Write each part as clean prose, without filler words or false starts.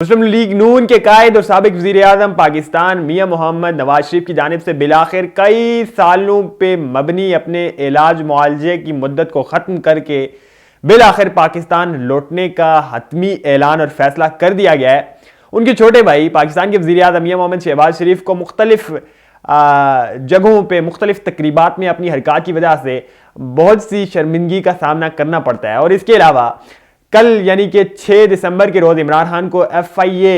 मुस्लिम league नून के कायद और साबिक वज़ीर-ए-आज़म पाकिस्तान मियां मोहम्मद नवाज शरीफ की जानिब से बिलाखिर कई सालों पे मबनी अपने इलाज मुआलजे की मुद्दत को ख़त्म करके बिलाखिर पाकिस्तान लौटने का हतमी ऐलान और फैसला कर दिया गया है। उनके छोटे भाई पाकिस्तान के वज़ीर-ए-आज़म मियां मोहम्मद शहबाज शरीफ को मुख्तलिफ जगहों पे मुख्तलिफ तकरीबात में अपनी हरकत की वजह से बहुत सी शर्मिंदगी का सामना करना पड़ता है। और इसके अलावा कल यानी कि 6 दिसंबर के रोज़ इमरान खान को FIA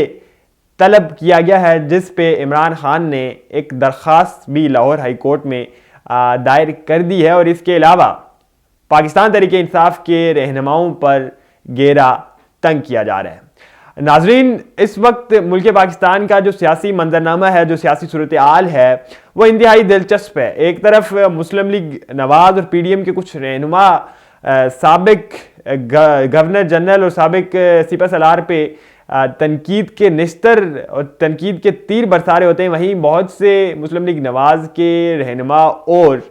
तलब किया गया है, जिस पे इमरान खान ने एक दरख्वास्त भी लाहौर हाई कोर्ट में दायर कर दी है। और इसके अलावा पाकिस्तान तहरीक इंसाफ के रहनुमाओं पर घेरा तंग किया जा रहा है। नाजरीन, इस वक्त मुल्क पाकिस्तान का जो सियासी मंजरनामा है, जो सियासी सूरत हाल है, वो इंतहाई दिलचस्प है। एक तरफ मुस्लिम लीग नवाज और PDM के कुछ रहनुमा साबिक गवर्नर जनरल और साबिक सिपह सलार पे तनकीद के निस्तर और तनकीद के तीर बरसा रहे होते हैं, वहीं बहुत से मुस्लिम लीग नवाज के रहनुमा और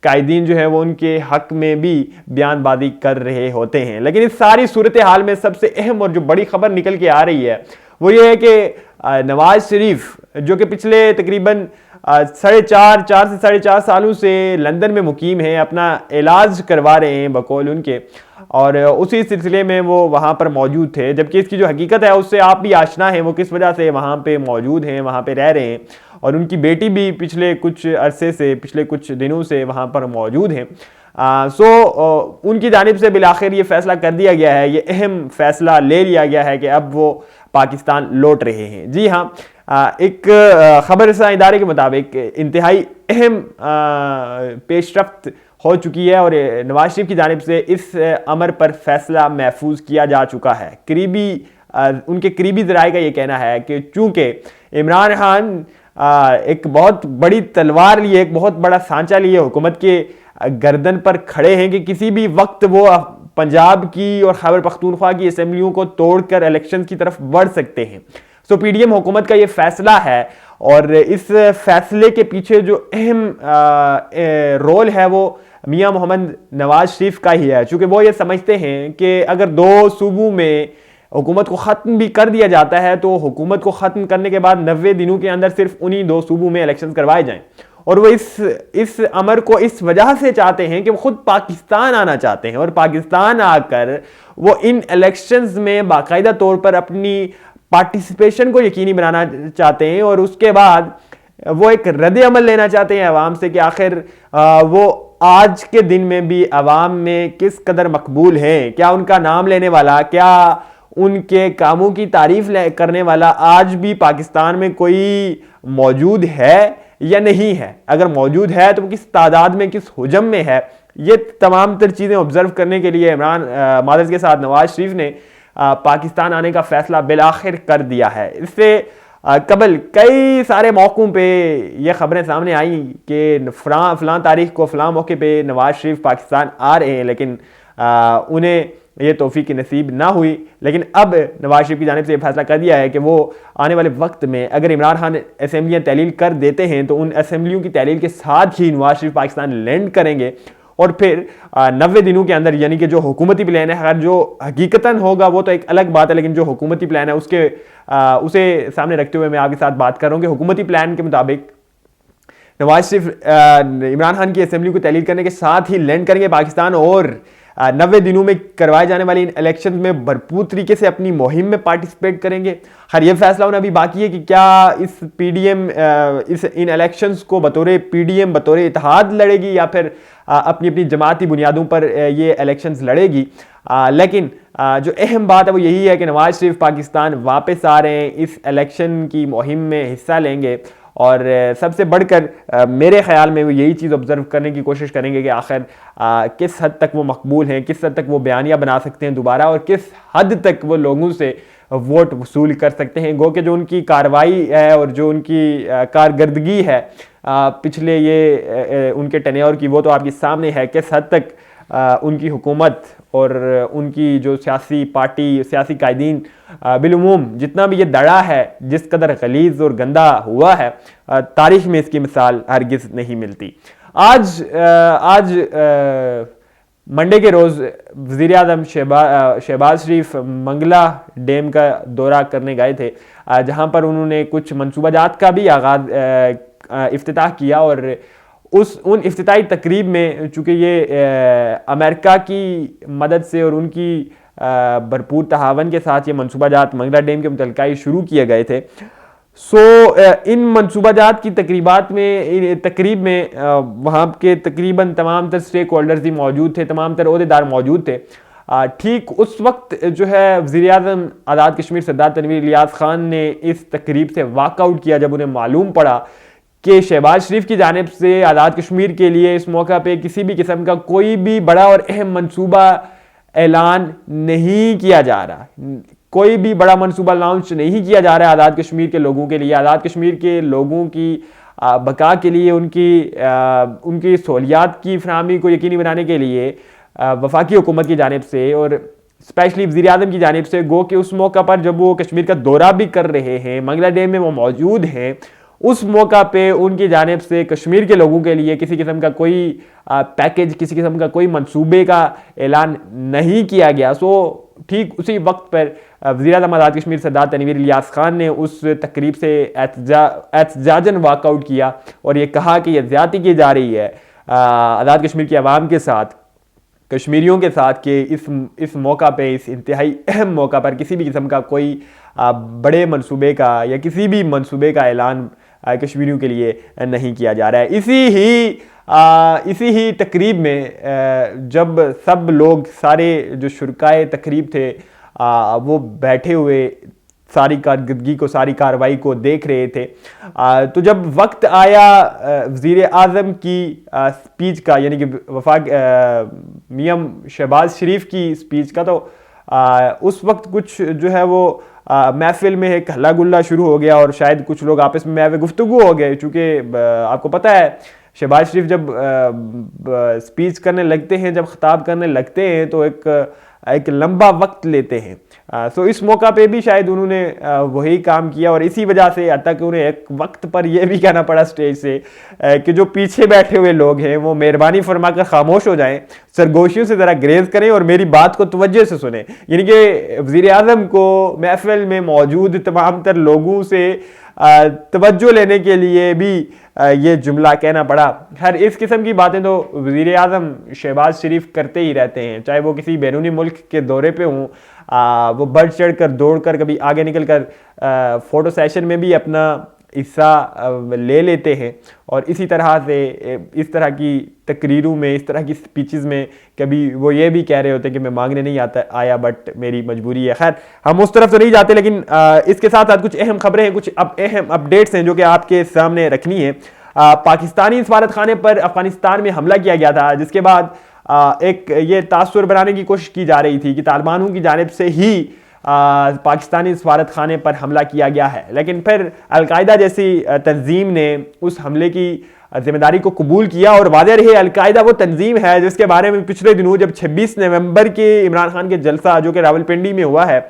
कायदीन जो है वो उनके हक में भी बयानबाजी कर रहे होते हैं। लेकिन इस सारी सूरत हाल में सबसे अहम और जो बड़ी खबर निकल के आ रही है वो ये है कि नवाज शरीफ, जो कि पिछले तकरीबन 4.5 से 4.5 सालों से लंदन में मुकीम हैं, अपना इलाज करवा रहे हैं बकौल उनके, और उसी सिलसिले में वो वहाँ पर मौजूद थे। जबकि इसकी जो हकीकत है उससे आप भी आशना हैं, वो किस वजह से वहाँ पे मौजूद हैं, वहाँ पे रह रहे हैं, और उनकी बेटी भी पिछले कुछ अरसे से, पिछले कुछ दिनों से वहाँ पर मौजूद हैं। उनकी जानिब से बिलाखिर ये फैसला कर दिया गया है, ये अहम फैसला ले लिया गया है कि अब वो पाकिस्तान लौट रहे हैं। जी हाँ, एक खबरसां इदारे के मुताबिक इंतहाई अहम पेशरफ्त हो चुकी है और नवाज शरीफ की जानिब से इस अमर पर फैसला महफूज किया जा चुका है। उनके करीबी ज़राए का ये कहना है कि चूँकि इमरान खान एक बहुत बड़ी तलवार लिए, एक बहुत बड़ा सांचा लिए हुकूमत के गर्दन पर खड़े हैं कि किसी भी वक्त वो पंजाब की और खैबर पख्तूनख्वा की असेंबलियों को तोड़कर इलेक्शन की तरफ बढ़ सकते हैं। तो PDM हुकूमत का ये फैसला है और इस फैसले के पीछे जो अहम रोल है वो मियां मोहम्मद नवाज शरीफ का ही है, चूँकि वो ये समझते हैं कि अगर 2 सूबों में हुकूमत को ख़त्म भी कर दिया जाता है तो हुकूमत को ख़त्म करने के बाद 90 दिनों के अंदर सिर्फ उन्हीं 2 सूबों में इलेक्शन करवाए जाएं। और वो इस अमर को इस वजह से चाहते हैं कि वो खुद पाकिस्तान आना चाहते हैं और पाकिस्तान आकर वो इन इलेक्शंस में बाकायदा तौर पर अपनी पार्टिसिपेशन को यकीनी बनाना चाहते हैं और उसके बाद वो एक रद्द अमल लेना चाहते हैं अवाम से कि आखिर वो आज के दिन में भी अवाम में किस कदर मकबूल हैं, क्या उनका नाम लेने वाला, क्या उनके कामों की तारीफ करने वाला आज भी पाकिस्तान में कोई मौजूद है या नहीं है। अगर मौजूद है तो वो किस तादाद में, किस हुजम में है। ये तमाम तर चीज़ें ऑब्जर्व करने के लिए इमरान मादरस के साथ नवाज शरीफ ने पाकिस्तान आने का फैसला बिलाखिर कर दिया है। इससे कबल कई सारे मौक़ों पे ये खबरें सामने आई कि फ़लाँ तारीख को फ़लाँ मौके पे नवाज शरीफ पाकिस्तान आ रहे हैं, लेकिन उन्हें ये तौफीक नसीब ना हुई। लेकिन अब नवाज शरीफ की जानिब से ये फैसला कर दिया है कि वो आने वाले वक्त में अगर इमरान खान असेंबलियाँ तहलील कर देते हैं तो उन असेंबलियों की तहलील के साथ ही नवाज शरीफ पाकिस्तान लैंड करेंगे और फिर 90 दिनों के अंदर, यानी कि जो हुकूमती प्लान है, अगर जो हकीकतन होगा वो तो एक अलग बात है, लेकिन जो हुकूमती प्लान है उसे सामने रखते हुए मैं आपके साथ बात कर रहा हूँ कि हुकूमती प्लान के मुताबिक नवाज शरीफ इमरान खान की असेंबली को तहलील करने के साथ ही लैंड करेंगे पाकिस्तान और 90 दिनों में करवाए जाने वाली इन इलेक्शन में भरपूर तरीके से अपनी मुहिम में पार्टिसिपेट करेंगे। खैर, ये फैसला होना अभी बाकी है कि क्या इस PDM इन इलेक्शंस को बतौर PDM बतौर इत्तेहाद लड़ेगी या फिर अपनी अपनी जमाती बुनियादों पर ये इलेक्शंस लड़ेगी। लेकिन जो अहम बात है वो यही है कि नवाज शरीफ पाकिस्तान वापस आ रहे हैं, इस इलेक्शन की मुहिम में हिस्सा लेंगे और सबसे बढ़कर मेरे ख्याल में वो यही चीज़ ऑब्जर्व करने की कोशिश करेंगे कि आखिर किस हद तक वो मकबूल हैं, किस हद तक वो बयानिया बना सकते हैं दोबारा और किस हद तक वो लोगों से वोट वसूल कर सकते हैं। गो कि जो उनकी कार्रवाई है और जो उनकी कारकर्दगी है पिछले ये उनके टेन्योर की, वो तो आपके सामने है। किस हद तक उनकी हुकूमत और उनकी जो सियासी पार्टी, सियासी कायदीन बिलुमूम जितना भी ये दड़ा है, जिस कदर गलीज़ और गंदा हुआ है, तारीख में इसकी मिसाल हरगिज़ नहीं मिलती। आज मंडे के रोज़ वज़ीर आज़म शहबाज शरीफ मंगला डैम का दौरा करने गए थे, जहां पर उन्होंने कुछ मनसूबाजात का भी इफ्तिताह किया। और उन इफ्तिताही तकरीब में चूँकि ये अमेरिका की मदद से और उनकी भरपूर तहावन के साथ ये मनसूबाजात मंगला डैम के मुतल्लिक़ शुरू किए गए थे। इन मनसूबाजात की तकरीब में वहाँ के तकरीबन तमाम तर स्टेक होल्डर्स ही मौजूद थे, तमाम तर ओहदेदार मौजूद थे। ठीक उस वक्त जो है वज़ीर आज़म आज़ाद कश्मीर सरदार तनवीर इलियास खान ने इस तकरीब से वॉकआउट किया, जब उन्हें मालूम पड़ा कि शहबाज शरीफ की जानिब से आज़ाद कश्मीर के लिए इस मौका पे किसी भी किस्म का कोई भी बड़ा और अहम मनसूबा ऐलान नहीं किया जा रहा, कोई भी बड़ा मनसूबा लॉन्च नहीं किया जा रहा है आज़ाद कश्मीर के लोगों के लिए, आज़ाद कश्मीर के लोगों की बका के लिए, उनकी सहूलियात की फराहमी को यकीनी बनाने के लिए वफाकी हुकूमत की जानिब से और स्पेशली वज़ीर आज़म की जानिब से, गो कि उस मौका पर जब वो कश्मीर का दौरा भी कर रहे हैं, मंगला डैम में वो मौजूद हैं, उस मौका पे उनकी जानिब से कश्मीर के लोगों के लिए किसी किस्म का कोई पैकेज, किसी किस्म का कोई मंसूबे का ऐलान नहीं किया गया। ठीक उसी वक्त पर वज़ीर आज़म आज़ाद कश्मीर सरदार तनवीर इलियास खान ने उस तकरीब से एहतजाजन वॉकआउट किया और ये कहा कि यह ज़्यादती की जा रही है आज़ाद कश्मीर की आवाम के साथ, कश्मीरियों के साथ, कि इस मौका पे, इस इंतहाई अहम मौका पर किसी भी किस्म का कोई बड़े मंसूबे का या किसी भी मंसूबे का ऐलान कश्मीरियों के लिए नहीं किया जा रहा है। इसी ही तकरीब में जब सब लोग, सारे जो शुरकाए तकरीब थे, वो बैठे हुए सारी कारकर्दगी को, सारी कार्रवाई को देख रहे थे, तो जब वक्त आया वज़ीर आज़म की स्पीच का, यानी कि मियां शहबाज शरीफ की स्पीच का, तो उस वक्त कुछ जो है वो महफिल में एक हल्ला गुल्ला शुरू हो गया और शायद कुछ लोग आपस में महवे गुफ्तगू हो गए। चूँकि आपको पता है शहबाज शरीफ जब स्पीच करने लगते हैं, जब खिताब करने लगते हैं, तो एक लंबा वक्त लेते हैं। सो इस मौका पे भी शायद उन्होंने वही काम किया और इसी वजह से हत्ता कि उन्हें एक वक्त पर यह भी कहना पड़ा स्टेज से कि जो पीछे बैठे हुए लोग हैं वो मेहरबानी फरमाकर खामोश हो जाएं, सरगोशियों से ज़रा ग्रेज करें और मेरी बात को तवज्जो से सुने। यानी कि वज़ीर आज़म को महफिल में मौजूद तमाम तर लोगों से तवज्जो लेने के लिए भी ये जुमला कहना पड़ा। हर इस किस्म की बातें तो वज़ीर आज़म शहबाज शरीफ करते ही रहते हैं, चाहे वो किसी बैरूनी मुल्क के दौरे पे हों, वो बढ़ चढ़ कर, दौड़ कर, कभी आगे निकल कर फ़ोटो सेशन में भी अपना हिस्सा ले लेते हैं। और इसी तरह से इस तरह की तकरीरों में, इस तरह की स्पीचेस में कभी वो ये भी कह रहे होते हैं कि मैं मांगने नहीं आया बट मेरी मजबूरी है। खैर, हम उस तरफ तो नहीं जाते, लेकिन इसके साथ साथ कुछ अहम खबरें हैं, कुछ अहम अपडेट्स हैं जो कि आपके सामने रखनी है। पाकिस्तानी सफारत खाने पर अफगानिस्तान में हमला किया गया था, जिसके बाद एक ये तासुर बनाने की कोशिश की जा रही थी कि तालिबानों की जानिब से ही पाकिस्तानी सफारत खाने पर हमला किया गया है, लेकिन फिर अलकायदा जैसी तंजीम ने उस हमले की जिम्मेदारी को कबूल किया। और वाज़ेह रही, अलकायदा वो तंजीम है जिसके बारे में पिछले दिनों जब 26 नवंबर के इमरान खान के जलसा जो कि रावलपिंडी में हुआ है,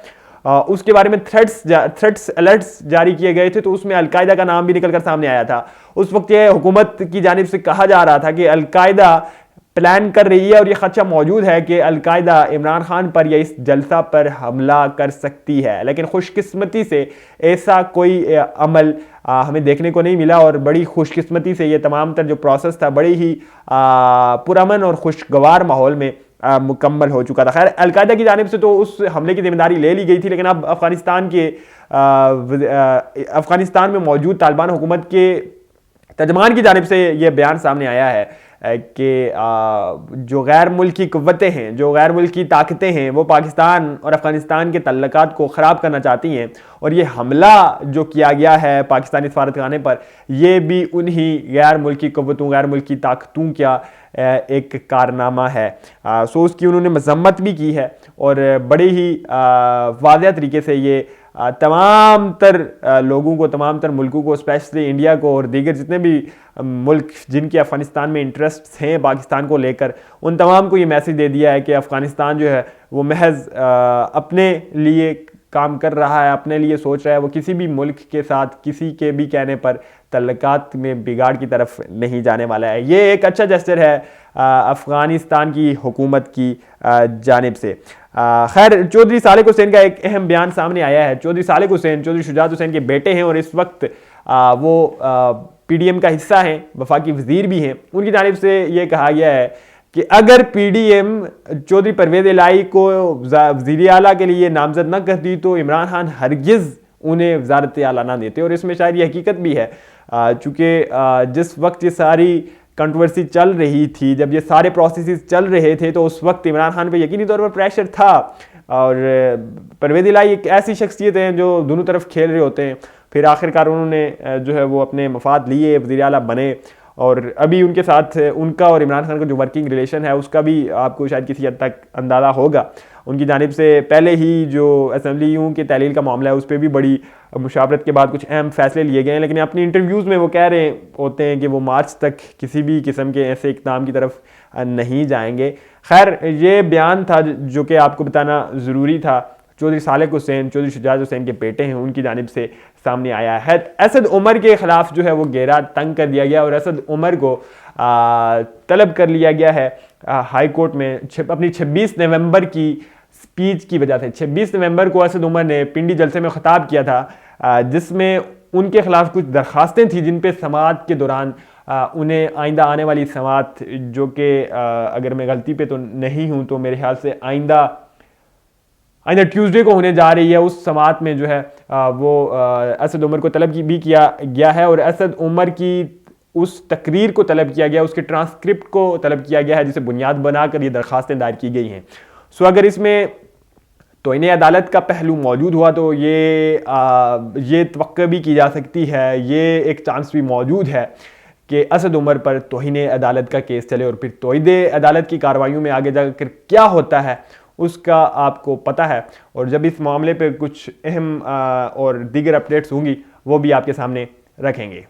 उसके बारे में थ्रेट्स अलर्ट्स जारी किए गए थे, तो उसमें अलकायदा का नाम भी निकल कर सामने आया था। उस वक्त ये हुकूमत की जानिब से कहा जा रहा था कि अलकायदा प्लान कर रही है और ये खदशा मौजूद है कि अलकायदा इमरान खान पर या इस जलसा पर हमला कर सकती है, लेकिन खुशकिस्मती से ऐसा कोई अमल हमें देखने को नहीं मिला और बड़ी खुशकिस्मती से ये तमाम तर जो प्रोसेस था बड़ी ही पुरअमन और खुशगवार माहौल में मुकम्मल हो चुका था। खैर, अलकायदा की जानिब से तो उस हमले की जिम्मेदारी ले ली गई थी, लेकिन अब अफगानिस्तान में मौजूद तालिबान हुकूमत के तर्जमान की जानिब से ये बयान सामने आया है कि जो गैर मुल्की कुव्वतें हैं, जो गैर मुल्की ताकतें हैं, वो पाकिस्तान और अफगानिस्तान के तल्लुकात को ख़राब करना चाहती हैं और ये हमला जो किया गया है पाकिस्तानी सफारतखाने पर, ये भी उन्हीं गैर मुल्की कुव्वतों, गैर मुल्की ताकतों का एक कारनामा है। सो उसकी उन्होंने मज़म्मत भी की है और बड़े ही वाज़ेह तरीके से ये तमाम तर लोगों को, तमाम तर मुल्कों को, स्पेशली इंडिया को और दीगर जितने भी मुल्क जिनके अफ़गानिस्तान में इंटरेस्ट हैं पाकिस्तान को लेकर, उन तमाम को ये मैसेज दे दिया है कि अफ़गानिस्तान जो है वो महज अपने लिए काम कर रहा है, अपने लिए सोच रहा है, वो किसी भी मुल्क के साथ किसी के भी कहने पर तल्लुकात में बिगाड़ की तरफ नहीं जाने वाला है। ये एक अच्छा जेस्चर है अफ़गानिस्तान की हुकूमत की जानिब से। खैर, चौधरी सालेक हुसैन का एक अहम बयान सामने आया है। चौधरी सालेक हुसैन चौधरी शुजात हुसैन के बेटे हैं और इस वक्त वो PDM का हिस्सा हैं, वफाकी वज़ीर भी हैं। उनकी जानिब से ये कहा गया है कि अगर PDM चौधरी परवेज़ इलाही को वज़ीर आला के लिए नामज़द न करती तो इमरान खान हरगिज़ उन्हें वज़ारत आला ना देते। और इसमें शायद ये हकीकत भी है, चूँकि जिस वक्त ये सारी कंट्रोवर्सी चल रही थी, जब ये सारे प्रोसेसेस चल रहे थे, तो उस वक्त इमरान खान पे यकीनी तौर पर प्रेशर था। और परवेज़ इलाही एक ऐसी शख्सियत है जो दोनों तरफ खेल रहे होते हैं। फिर आखिरकार उन्होंने जो है वो अपने मफाद लिए, वज़ीर आला बने, और अभी उनके साथ उनका और इमरान खान का जो वर्किंग रिलेशन है उसका भी आपको शायद किसी हद तक अंदाज़ा होगा। उनकी जानिब से पहले ही जो असेंबलियों के तहलील का मामला है उस पर भी बड़ी मुशावरत के बाद कुछ अहम फैसले लिए गए हैं, लेकिन अपनी इंटरव्यूज़ में वो कह रहे होते हैं कि वो मार्च तक किसी भी किस्म के ऐसे इक़दाम की तरफ नहीं जाएंगे। खैर, ये बयान था जो कि आपको बताना ज़रूरी था। चौधरी सालेक हुसैन चौधरी शुजात हुसैन के बेटे हैं, उनकी जानिब से सामने आया है। असद उमर के ख़िलाफ़ जो है वो घेरा तंग कर दिया गया और असद उमर को तलब कर लिया गया है हाई कोर्ट में अपनी 26 नवंबर की स्पीच की वजह से। 26 नवंबर को असद उमर ने पिंडी जलसे में ख़िताब किया था, जिसमें उनके ख़िलाफ़ कुछ दरख्वास्तें थी जिन पे समाअत के दौरान उन्हें आइंदा आने वाली समाअत, जो कि अगर मैं गलती पे तो नहीं हूँ तो मेरे ख्याल से आइंदा ट्यूसडे को होने जा रही है, उस समाअत में जो है वो असद उमर को तलब भी किया गया है। और असद उमर की उस तकरीर को तलब किया गया, उसके ट्रांसक्रिप्ट को तलब किया गया है, जिसे बुनियाद बनाकर ये दरख्वास्तें दायर की गई हैं। सो अगर इसमें तो इन्हें अदालत का पहलू मौजूद हुआ तो ये तवक्को भी की जा सकती है, ये एक चांस भी मौजूद है कि असद उमर पर तौहीन अदालत का केस चले और फिर तौहीद अदालत की कार्रवाइयों में आगे जाकर क्या होता है उसका आपको पता है। और जब इस मामले पे कुछ अहम और दीगर अपडेट्स होंगी वो भी आपके सामने रखेंगे।